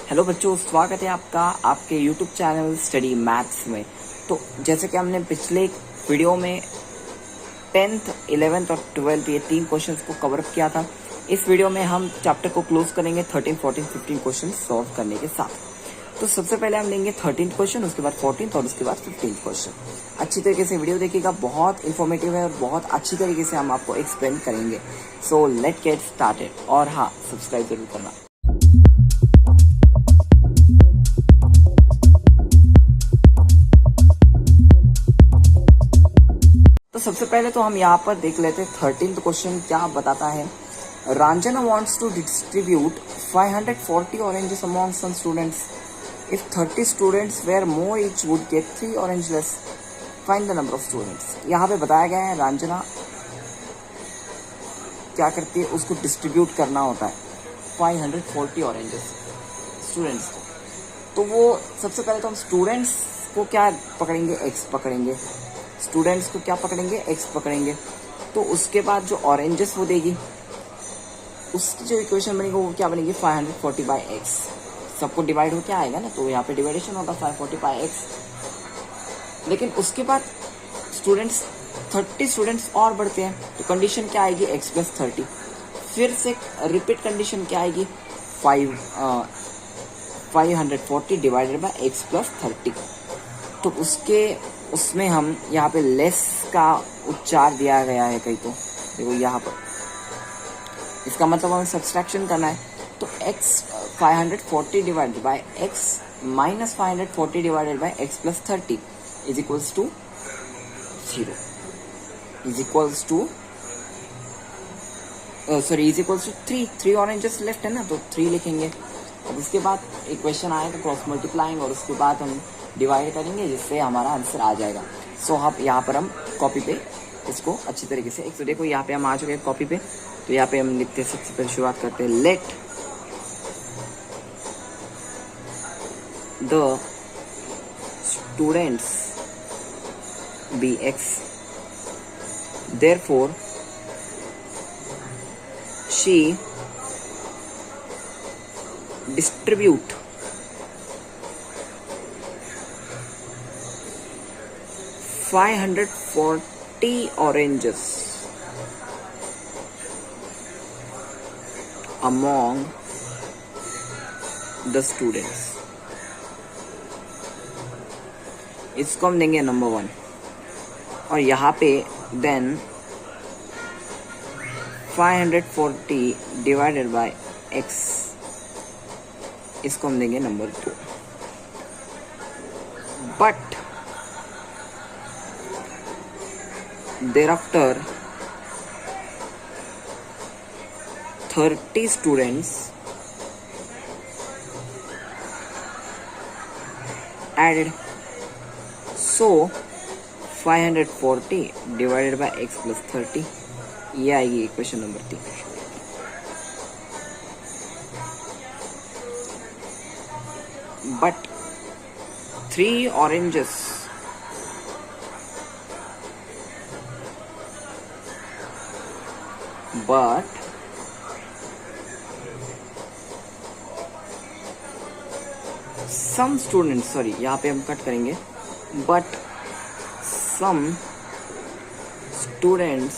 Hello बच्चों, स्वागत है आपका आपके YouTube चैनल स्टडी मैथ्स में। तो जैसे कि हमने पिछले वीडियो में 10th, 11th और 12th ये 3 क्वेश्चंस को कवर अप किया था। इस वीडियो में हम चैप्टर को क्लोज करेंगे 13, 14, 15 क्वेश्चन सॉल्व करने के साथ। तो सबसे पहले हम लेंगे 13th क्वेश्चन, उसके बाद 14th और उसके बाद 15th क्वेश्चन। अच्छी तरीके से वीडियो देखिएगा, बहुत इन्फॉर्मेटिव है और बहुत अच्छी तरीके से हम आपको एक्सप्लेन करेंगे। So let get started. और हाँ, सब्सक्राइब जरूर करना। तो सबसे पहले तो हम यहाँ पर देख लेते हैं 13th क्वेश्चन क्या बताता है। Ranjana wants to distribute 540 oranges among some students. If 30 students were more, each would get 3 orange less. Find the number of students. यहाँ पे बताया गया है रांजना क्या करती है, उसको डिस्ट्रीब्यूट करना होता है 540 ऑरेंजेस स्टूडेंट्स को। तो वो सबसे पहले तो हम स्टूडेंट्स को क्या पकड़ेंगे, एक्स पकड़ेंगे। स्टूडेंट्स को क्या पकड़ेंगे, एक्स पकड़ेंगे। तो उसके बाद जो ऑरेंजेस वो देगी, उसकी जो इक्वेशन बनेगी वो क्या बनेगी, 540 बाई एक्स। सबको डिवाइड हो क्या आएगा ना, तो यहाँ पे डिवाइडेशन होगा 540 बाई एक्स। लेकिन उसके बाद स्टूडेंट्स 30 स्टूडेंट्स और बढ़ते हैं, तो कंडीशन क्या आएगी, एक्स प्लस 30। फिर से रिपीट कंडीशन क्या आएगी, 540 डिवाइडेड बाई एक्स प्लस 30। तो उसमें हम यहाँ पे लेस का उच्चार दिया गया है कहीं, तो देखो यहाँ पर इसका मतलब हमें सब्सट्रैक्शन करना है। तो x 540 divided by x minus 540 divided by x plus 30 is equals to 0, is equals to 3 oranges left है ना, तो 3 लिखेंगे। अब उसके बाद इक्वेशन आएगा क्रॉस मल्टीप्लाइंग, और उसके बाद हम डिवाइड करेंगे जिससे हमारा आंसर आ जाएगा। सो हम यहाँ पर हम कॉपी पे इसको अच्छी तरीके से, एक तो देखो यहाँ पे हम आ चुके हैं कॉपी पे। तो यहाँ पे हम लिखते हैं, सबसे पहले शुरुआत करते हैं, let the students be x, therefore she distribute 540 oranges among the students. इसको हम देंगे नंबर 1, और यहाँ पे देन 540 डिवाइडेड बाय x, इसको हम देंगे number 2। But thereafter 30 students added, so 540 divided by x plus 30, ये आएगी equation number 3। But 3 oranges but some students, sorry यहाँ पे हम कट करेंगे, but some students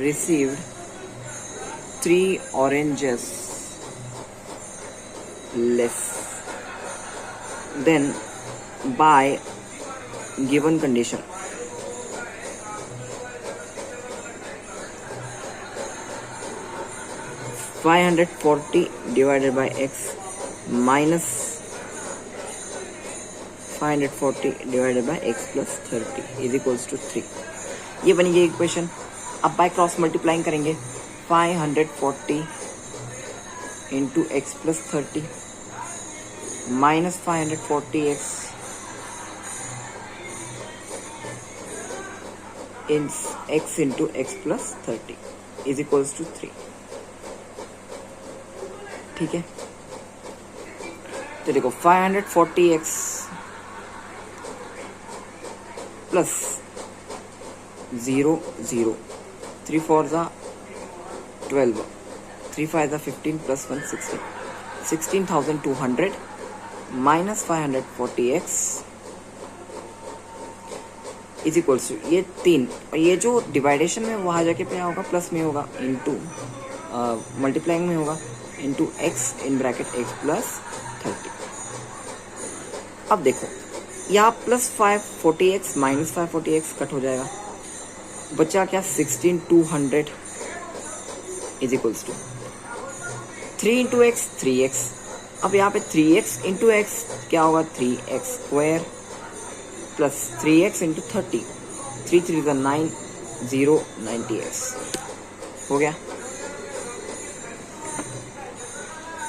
received 3 oranges less than by given condition. $540 divided by x minus 540 divided by x plus 30 is equals to 3। ये बनेगी equation. अब by cross multiplying करेंगे, 540 into x plus 30 minus 540x x into x plus 30 is equals to 3। ठीक है, तो देखो 540x plus 0 0 3 4 12 3 5 ज़ा 15 plus 1 16, 16,200 minus 540x is equals to ये 3, और ये जो डिवाइडेशन में वहाँ जाके क्या होगा, प्लस में होगा, इंटू मल्टीप्लाइंग में होगा, into x in bracket x plus 30। अब देखो यहाँ plus 540x minus 540x cut हो जाएगा, बचा क्या 16,200 is equals to 3 into x 3x। अब यहाँ पे 3x इंटू एक्स क्या होगा, 3x square plus 3x into 30, 3 3 ज़ा 9, 0 90x हो गया।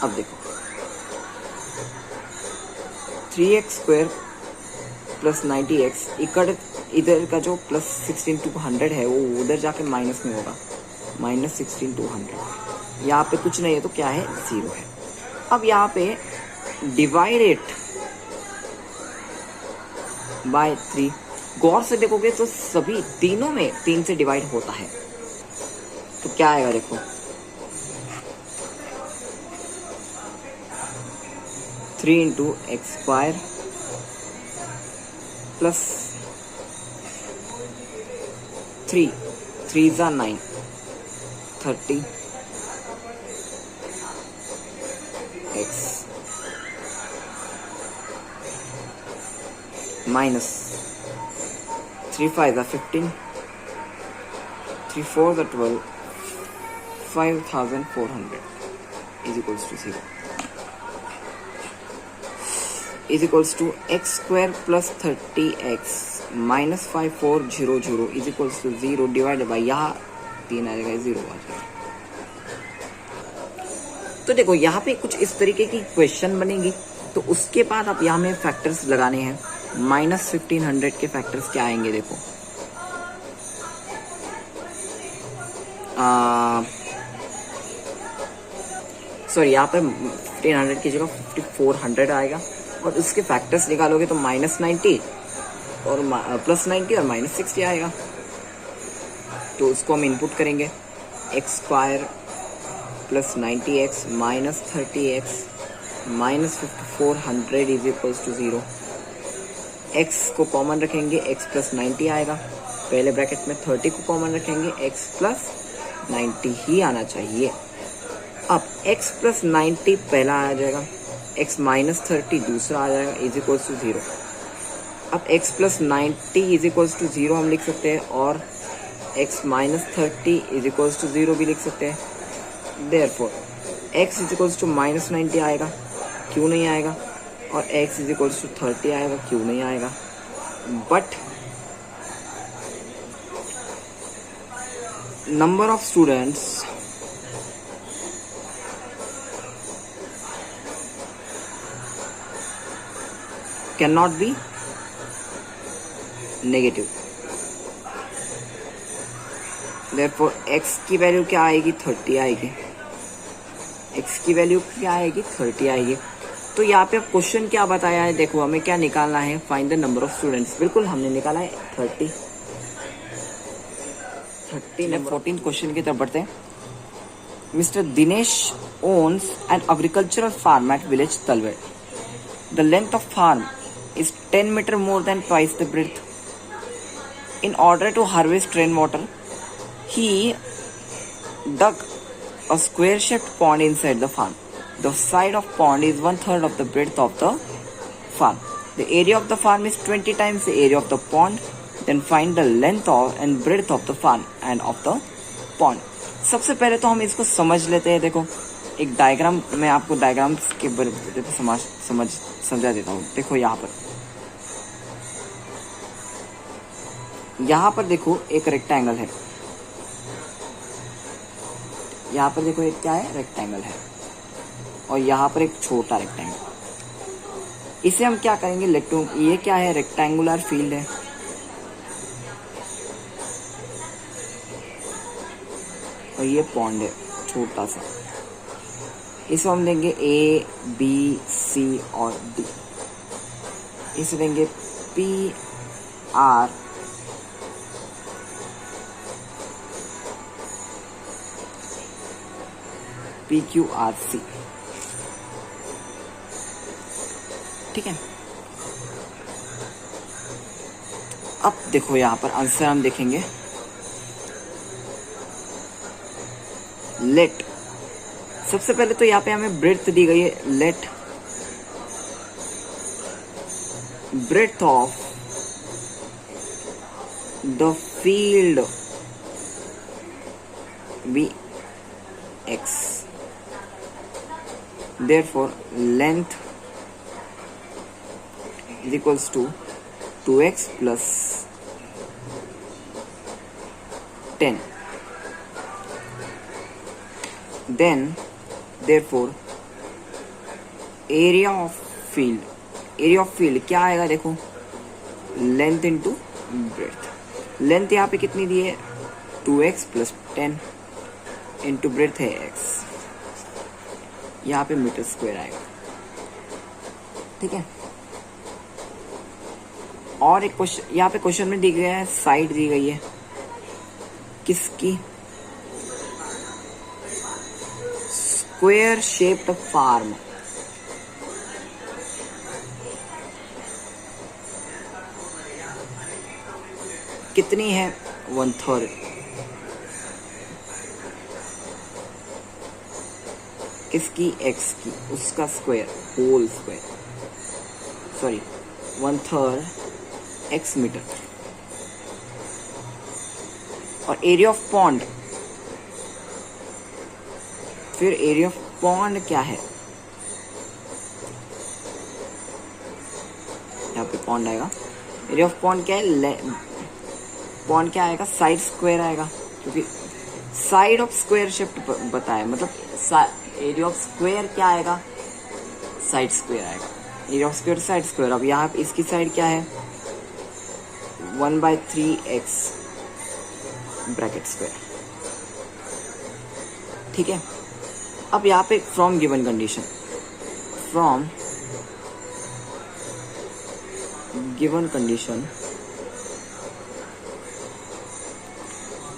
अब देखो 3x स्क्वायर प्लस 90x इधर का जो प्लस 16,200 है वो उधर जाके माइनस में होगा, माइनस 16,200। यहाँ पे कुछ नहीं है तो क्या है, 0 है। अब यहाँ पे डिवाइडेड बाय 3, गौर से देखोगे तो सभी तीनों में 3 से डिवाइड होता है, तो क्या आएगा देखो 3 इंटू एक्स स्क्वायर प्लस 3 3 ज़ा 9 30 x माइनस 3 5 ज़ा 15, 3 4 ज़ा 12, 5,400 is equals to 0 is equals to x square plus 30x minus 5400 is equals to 0 divided by यहाँ 3 आ जाएगा, 0 आ जाएगा। तो देखो यहाँ पे कुछ इस तरीके की क्वेश्चन बनेगी, तो उसके बाद आप यहाँ में फैक्टर्स लगाने हैं। माइनस 1500 के फैक्टर्स क्या आएंगे देखो, सॉरी यहाँ पे 1500 की जगह 5400 आएगा, और उसके फैक्टर्स निकालोगे तो माइनस 90 और प्लस 90 और माइनस 60 आएगा। तो उसको हम इनपुट करेंगे, x square plus 90x minus 30x minus 5400 is equals to 0। x को कॉमन रखेंगे, x प्लस 90 आएगा, पहले ब्रैकेट में 30 को कॉमन रखेंगे, x प्लस 90 ही आना चाहिए। अब x प्लस 90 पहला आ जाएगा, x माइनस 30 दूसरा आ जाएगा, इज इक्वल्स टू 0। अब x plus 90 is equals to 0 हम लिख सकते हैं, और x minus 30 is equals to 0 भी लिख सकते हैं। Therefore x is equals to minus 90 आएगा, क्यों नहीं आएगा, और x इज इक्वल्स टू 30 आएगा, क्यों नहीं आएगा। But number of students can not be negative, therefore x की वैल्यू क्या आएगी, 30 आएगी, x की वैल्यू क्या आएगी, 30 आएगी। तो यहाँ पे क्वेश्चन क्या बताया है, देखो हमें क्या निकालना है, find the number of students. बिल्कुल हमने निकाला है 30। 14 क्वेश्चन की तरफ बढ़ते हैं। Mister Dinesh owns an agricultural farm at village Talwed. The length of farm is 10 meter more than twice the breadth. In order to harvest rainwater, he dug a square-shaped pond inside the farm. The side of pond is 1/3 of the breadth of the farm. The area of the farm is 20 times the area of the pond. Then find the length of and breadth of the farm and of the pond. सबसे पहले तो हम इसको समझ लेते हैं। देखो एक डायग्राम, मैं आपको डायग्राम्स के बारे में समझा देता हूँ। देखो यहाँ पर देखो एक रेक्टेंगल है, यहाँ पर देखो एक क्या है, रेक्टेंगल है, और यहाँ पर एक छोटा रेक्टेंगल। इसे हम क्या करेंगे, ये क्या है, रेक्टेंगुलर फील्ड है, और ये पॉन्ड है छोटा सा। इसे हम देंगे A, B, C और D। इसे देंगे P, R, PQRC। ठीक है, अब देखो यहाँ पर आंसर हम देखेंगे। लेट, सबसे पहले तो यहाँ पे हमें ब्रेड्थ दी गई है। Let breadth of the field be x, therefore length is equals to 2x plus 10, then therefore area of field, area of field क्या आएगा देखो, लेंथ इंटू ब्रेड्थ। लेंथ यहाँ पे कितनी दी है 2x प्लस 10 इंटू ब्रेड्थ है x, यहाँ पे मीटर स्क्वायर आएगा। ठीक है, और एक क्वेश्चन यहाँ पे क्वेश्चन में दी गया है, साइड दी गई है किसकी, स्क्वायर शेप्ड फार्म। कितनी है 1/3, किसकी x की, उसका square whole square, sorry 1/3 x metre. और एरिया ऑफ पॉन्ड, फिर एरिया ऑफ पॉन्ड क्या है, यहाँ पे पॉन्ड आएगा। एरिया ऑफ पॉन्ड क्या है, पॉन्ड क्या आएगा, साइड स्क्वायर आएगा, क्योंकि साइड ऑफ स्क्वायर शिफ्ट बताया, मतलब एरिया ऑफ स्क्वायर क्या आएगा, साइड स्क्वायर आएगा। Area of square side square. अब यहाँ इसकी साइड क्या है 1/3x ब्रैकेट स्क्वायर। ठीक है, अब यहाँ पे from given condition, from given condition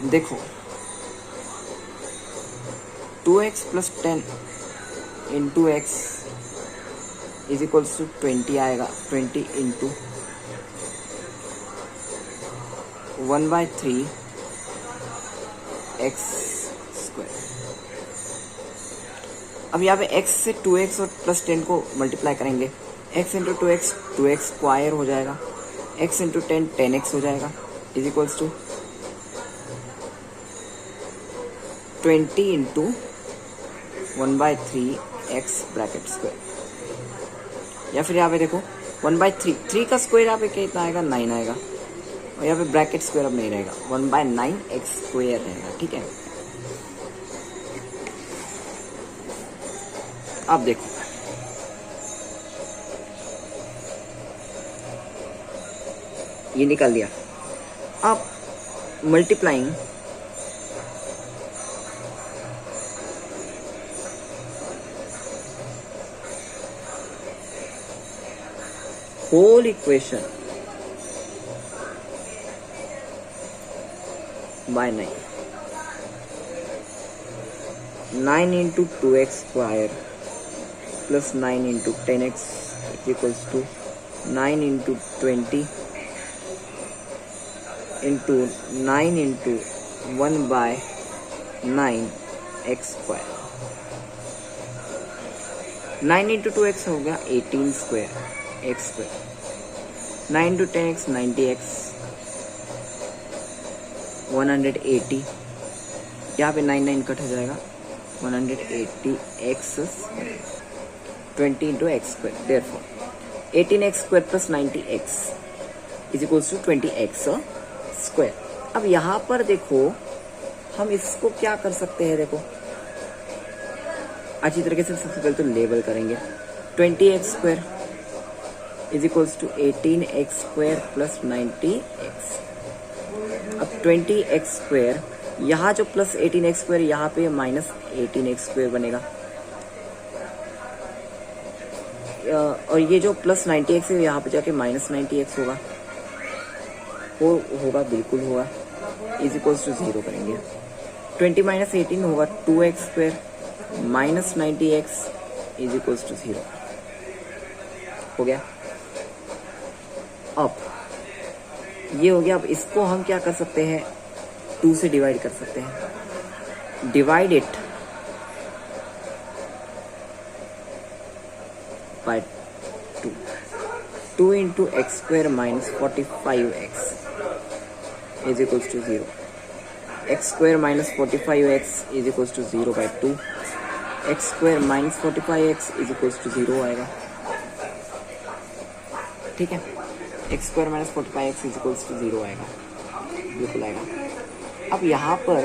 देखो 2x plus 10 into x is equals to 20 आएगा। 20 इंटू 1/3 x स्क्वायर। अब यहाँ पे x से 2x और प्लस 10 को मल्टीप्लाई करेंगे, x into 2x 2x square हो जाएगा, x इंटू 10 10x हो जाएगा, is equals to 20 into 1/3 x bracket square. या फिर यहाँ पे देखो 1/3, 3 का स्क्वायर यहाँ पे कितना आएगा 9 आएगा, और यहाँ पे ब्रैकेट स्क्वायर अब नहीं रहेगा, 1/9 x स्क्वायर रहेगा। ठीक है, अब देखो ये निकाल दिया। अब multiplying whole equation by 9, 9 into 2x square plus 9 into 10x is equals to 9 into 20 into 9 into 1/9 x square। 9 into 2x हो गया 18 square x square, 9 to 10x 90x 180, यहाँ पे 9 9 कट हो जाएगा, 180x 20 into x square, therefore 18x square plus 90x is equals to 20x square। अब यहाँ पर देखो हम इसको क्या कर सकते हैं, देखो अच्छी तरीके से सबसे पहले तो लेबल करेंगे। 20x square is equals to 18x square plus 90x। अब 20x स्क्वायर, यहाँ जो प्लस 18x स्क्वायर यहाँ पे माइनस 18x स्क्वायर बनेगा, और ये जो प्लस 90x है यहाँ पे जाके माइनस 90x होगा, होगा बिल्कुल होगा, इज इक्वल्स टू 0 करेंगे। 20 माइनस 18 होगा 2x square minus 90x is equals to 0 हो गया। अब ये हो गया। अब इसको हम क्या कर सकते हैं, 2 से डिवाइड कर सकते हैं। Divide it by 2, 2 into x square minus 45x is equals to 0। X square minus 45x is equals to 0 by 2। X square minus 45x is equals to 0 आएगा। ठीक है, x square minus 45x is equals to 0 आएगा, बिल्कुल आएगा। अब यहाँ पर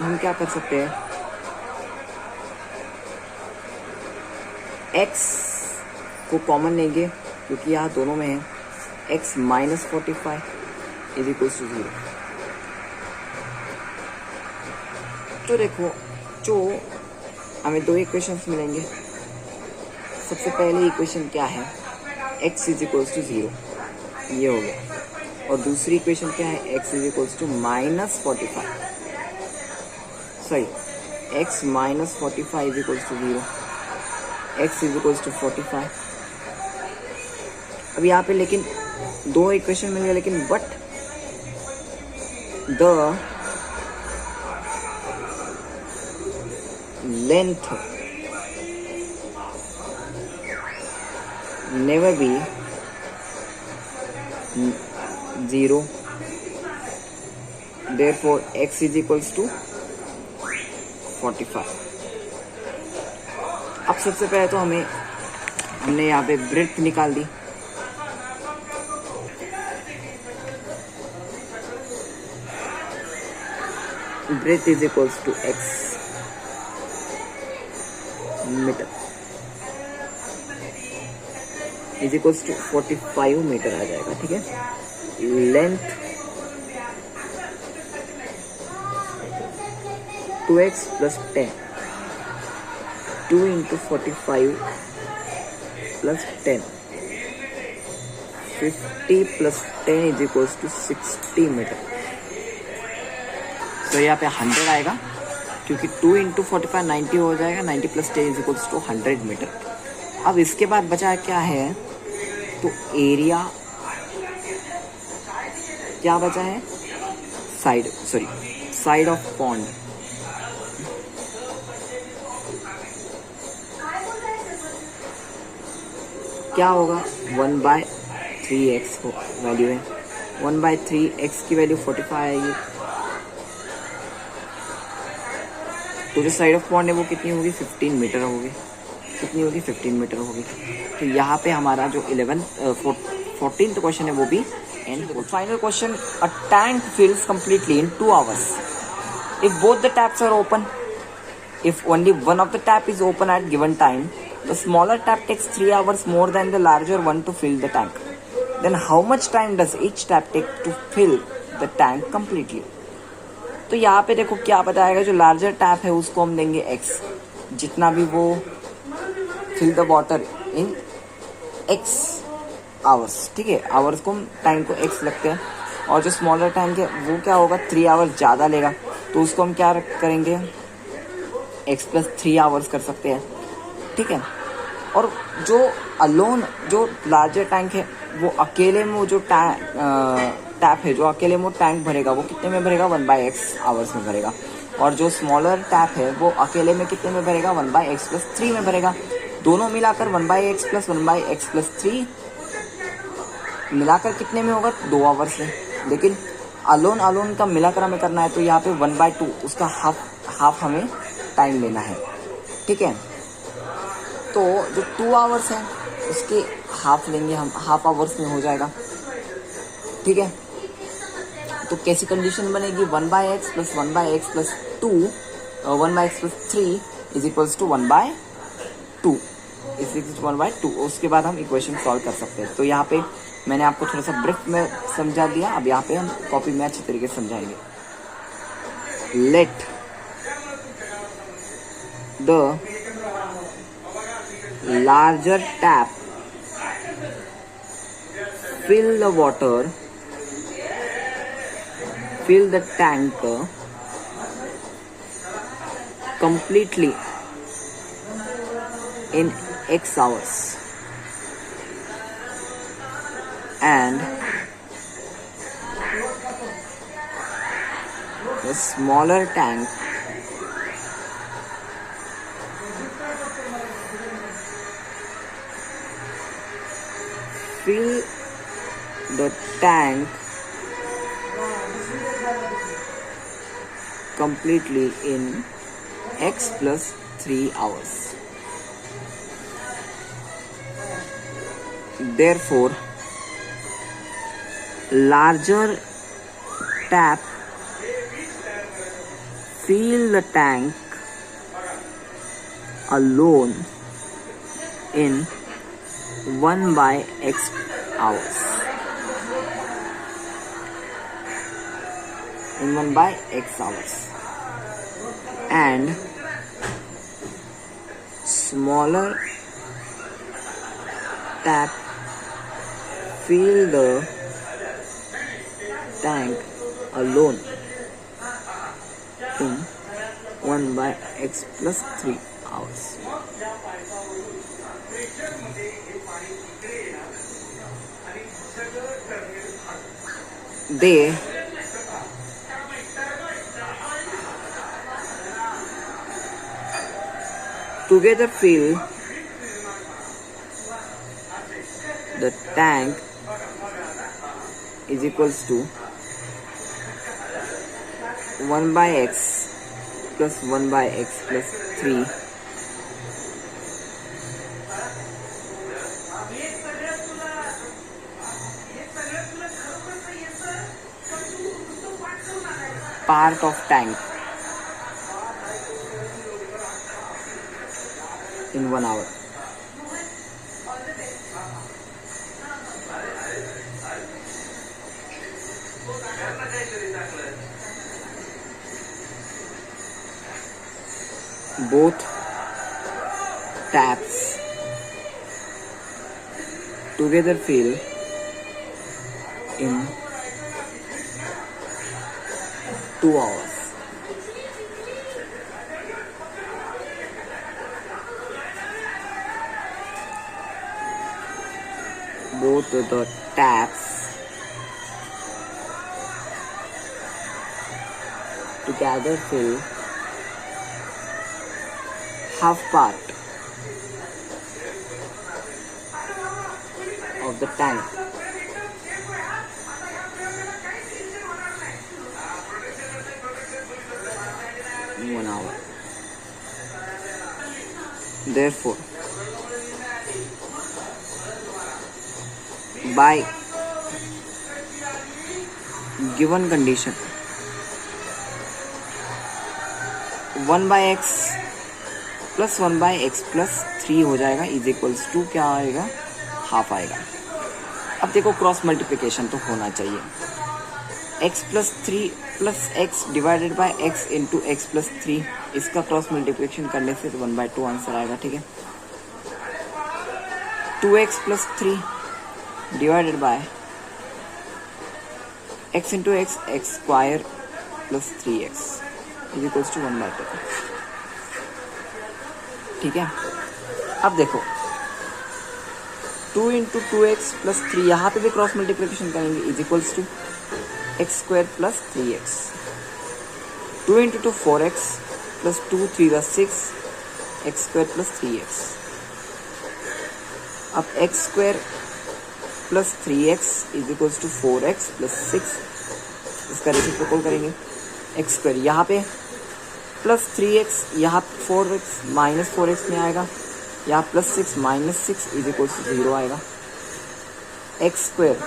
हम क्या कर सकते हैं, x को कॉमन लेंगे क्योंकि यहाँ दोनों में है। x minus 45 is equals to 0। तो देखो, जो हमें 2 इक्वेशंस मिलेंगे। सबसे पहले इक्वेशन क्या है, x इज इक्वल्स टू 0, ये हो गया। और दूसरी इक्वेशन क्या है, x is equals to minus 45, sorry x minus 45 is equals to 0, x is equals to 45। अब यहाँ पे लेकिन 2 इक्वेशन मिल गए, लेकिन but the length never be 0, therefore x is equals to 45। अब सबसे पहले तो हमने यहाँ पे ब्रेथ निकाल दी। Breadth is equals to x metre is equals to 45 metre आ जाएगा। ठीक है, length 2x plus 10, 2 into 45 plus 10, 50 plus 10 is equals to 60 metre. तो यहाँ पे 100 आएगा क्योंकि 2 इंटू 45 90 हो जाएगा, 90 plus 10 is equals to 100 metre. अब इसके बाद बचा क्या है, तो एरिया क्या बचा है, साइड ऑफ पॉन्ड। क्या होगा, 1/3x वैल्यू है, 1/3x की वैल्यू 45 आएगी। तो जो साइड ऑफ पॉन्ड है वो कितनी होगी, 15 मीटर होगी। कितनी होगी, 15 मीटर होगी। तो यहाँ पे हमारा जो 14th क्वेश्चन है वो भी end. Final question, a tank fills completely in 2 hours if both the taps are open. If only one of the tap is open at given time, the smaller tap takes 3 hours more than the larger one to fill the tank. Then how much time does each tap take to fill the tank completely. तो यहाँ पे देखो क्या बताएगा, जो larger tap है उसको हम देंगे x, जितना भी वो fill the water in x hours. ठीक है, आवर्स को टाइम को x लगते हैं। और जो स्मॉलर टैंक है वो क्या होगा, 3 hours ज़्यादा लेगा, तो उसको हम क्या करेंगे, x प्लस 3 hours कर सकते हैं। ठीक है, और जो अलोन जो लार्जर टैंक है वो अकेले में वो जो टैप है जो अकेले में टैंक भरेगा वो कितने में भरेगा, 1/x आवर्स में भरेगा। और जो स्मॉलर टैप है वो अकेले में कितने में भरेगा, 1/x प्लस 3 में भरेगा। दोनों मिलाकर 1/x प्लस 1/x प्लस 3 मिलाकर कितने में होगा, 2 आवर्स में। लेकिन अलोन का मिलाकर हमें करना है, तो यहाँ पे 1/2 उसका हाफ हमें टाइम लेना है। ठीक है, तो जो 2 आवर्स है उसके हाफ लेंगे हम, हाफ आवर्स में हो जाएगा। ठीक है, तो कैसी कंडीशन बनेगी, 1/x plus 1/x plus 2, 1/x plus 3 is equals to 1/2 is equals to 1/2। उसके बाद हम इक्वेशन सॉल्व कर सकते हैं। तो यहाँ पे मैंने आपको थोड़ा सा ब्रीफ में समझा दिया, अब यहाँ पे हम कॉपी में अच्छी तरीके से समझाएंगे। Let the larger tap fill the water, fill the tank completely in x hours, and the smaller tank fill the tank completely in x plus 3 hours. Therefore, larger tap fill the tank alone in 1 by x hours. In 1 by x hours. And smaller tap fill the tank alone in 1 by x plus 3 hours. They together fill the tank is equals to 1 by x plus 1 by x plus 3 part of tank in 1 hour. Both taps together fill in 2 hours. Both the taps together fill half part of the tank. In 1 hour. Therefore, by given condition 1 by x plus 1 by x plus 3 हो जाएगा is equals to क्या आएगा, half आएगा. अब देखो cross multiplication तो होना चाहिए. x plus 3 plus x divided by x into x plus 3, इसका क्रॉस मल्टीप्लिकेशन करने से 1/2 आंसर आएगा. ठीक है. 2x plus 3 divided by x into x x square plus 3x is equals to 1/2. ठीक है. अब देखो 2 इंटू 2x प्लस 3, यहाँ पे भी क्रॉस मल्टीप्लिकेशन करेंगे is equals to x square plus 3x. 2 into 2 4x plus 2 3 6 x square plus 3x. अब x square plus 3x is equals to 4x plus 6, इसका रेसिप्रोकल करेंगे. एक्स स्क्वायर यहाँ पे plus 3x, यहाँ 4x माइनस 4x में आएगा, यहाँ plus 6 minus 6 is equals to 0 आएगा. एक्स स्क्वायर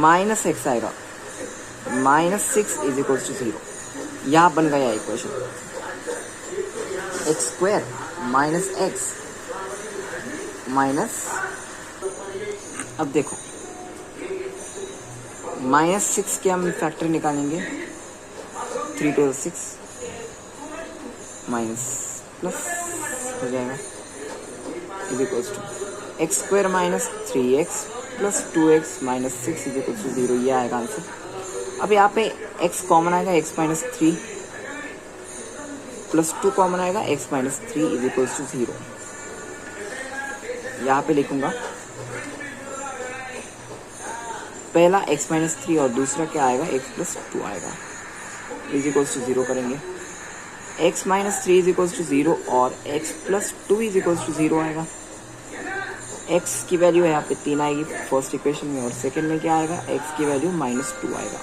माइनस एक्स आएगा, माइनस 6 इज इक्वल्स टू 0. यहाँ बन गया equation x square minus x minus. अब देखो -6 के हम फैक्टर निकालेंगे, 3 to 6 माइनस प्लस हो जाएगा is equals to x square minus 3x plus 2x minus 6 is equals to 0. ये आएगा आंसर. अब यहाँ पे x कॉमन आएगा, x माइनस 3 प्लस 2 कॉमन आएगा, x minus 3 is equals to 0. यहाँ पे लिखूंगा पहला x-3 और दूसरा क्या आएगा x+2 आएगा, इज इक्वल्स टू 0 करेंगे। x-3 इज इक्वल्स टू 0 और x+2 इज इक्वल्स टू 0 आएगा। x की वैल्यू यहाँ पे 3 आएगी फर्स्ट इक्वेशन में, और सेकंड में क्या आएगा x की वैल्यू -2 आएगा।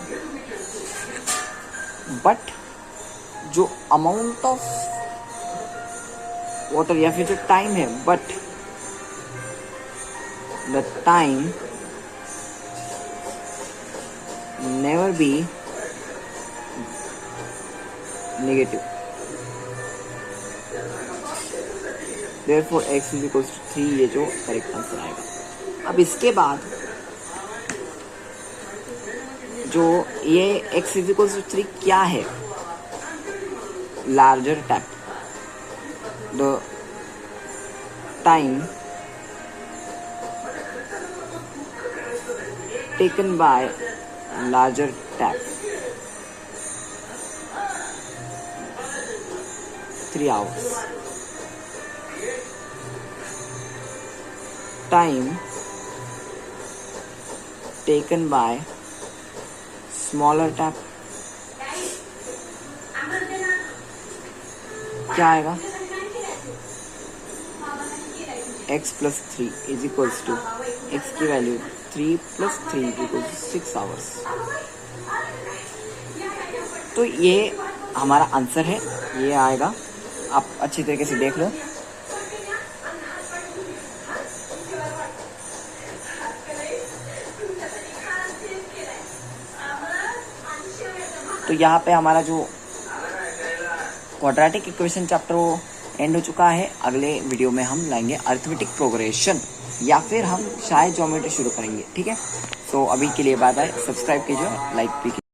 बट जो अमाउंट ऑफ वाटर या फिर जो टाइम है, but the time never be negative, therefore x is equal to 3, ये जो करेक्ट आंसर आएगा। अब इसके बाद जो ये x इज इक्वल टू 3 क्या है, larger tap, the time taken by larger tap 3 hours, time taken by smaller tap क्या आएगा, x+3 is equals to x की वैल्यू 3 + 3 = 6 आवर्स। तो ये हमारा आंसर है, ये आएगा। आप अच्छी तरीके से देख लो। तो यहाँ पे हमारा जो क्वाड्रेटिक इक्वेशन चैप्टर वो एंड हो चुका है। अगले वीडियो में हम लाएंगे अरिथमेटिक प्रोग्रेशन, या फिर हम शायद ज्योमेट्री शुरू करेंगे। ठीक है, तो अभी के लिए बाय बाय। सब्सक्राइब कीजिए, लाइक भी कीजिए।